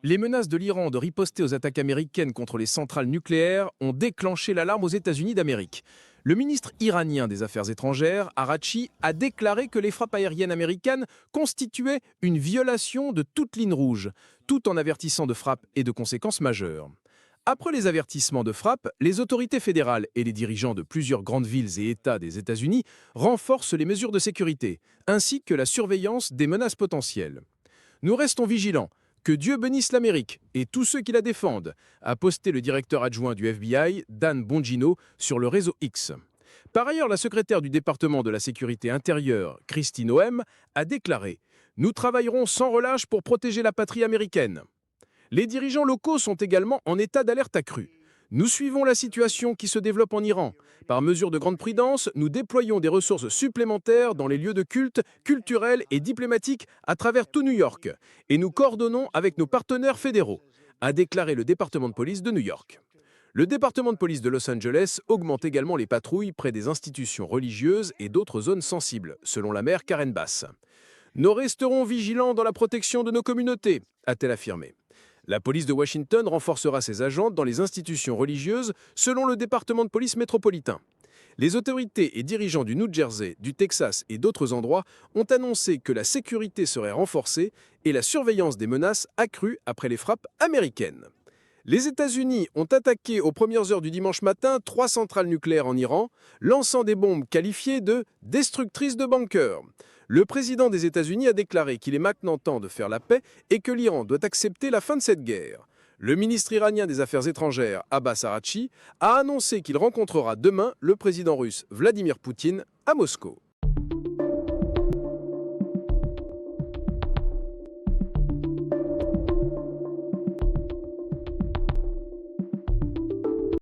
Les menaces de l'Iran de riposter aux attaques américaines contre les centrales nucléaires ont déclenché l'alarme aux États-Unis d'Amérique. Le ministre iranien des Affaires étrangères, Araghchi, a déclaré que les frappes aériennes américaines constituaient une violation de toute ligne rouge, tout en avertissant de frappes et de conséquences majeures. Après les avertissements de frappe, les autorités fédérales et les dirigeants de plusieurs grandes villes et États des États-Unis renforcent les mesures de sécurité, ainsi que la surveillance des menaces potentielles. Nous restons vigilants. Que Dieu bénisse l'Amérique et tous ceux qui la défendent, a posté le directeur adjoint du FBI, Dan Bongino, sur le réseau X. Par ailleurs, la secrétaire du département de la sécurité intérieure, Kristi Noem, a déclaré « Nous travaillerons sans relâche pour protéger la patrie américaine ». Les dirigeants locaux sont également en état d'alerte accrue. Nous suivons la situation qui se développe en Iran. Par mesure de grande prudence, nous déployons des ressources supplémentaires dans les lieux de culte, culturels et diplomatiques à travers tout New York. Et nous coordonnons avec nos partenaires fédéraux, a déclaré le département de police de New York. Le département de police de Los Angeles augmente également les patrouilles près des institutions religieuses et d'autres zones sensibles, selon la maire Karen Bass. Nous resterons vigilants dans la protection de nos communautés, a-t-elle affirmé. La police de Washington renforcera ses agents dans les institutions religieuses selon le département de police métropolitain. Les autorités et dirigeants du New Jersey, du Texas et d'autres endroits ont annoncé que la sécurité serait renforcée et la surveillance des menaces accrue après les frappes américaines. Les États-Unis ont attaqué aux premières heures du dimanche matin 3 centrales nucléaires en Iran, lançant des bombes qualifiées de « destructrices de bunkers ». Le président des États-Unis a déclaré qu'il est maintenant temps de faire la paix et que l'Iran doit accepter la fin de cette guerre. Le ministre iranien des Affaires étrangères, Abbas Araghchi, a annoncé qu'il rencontrera demain le président russe Vladimir Poutine à Moscou.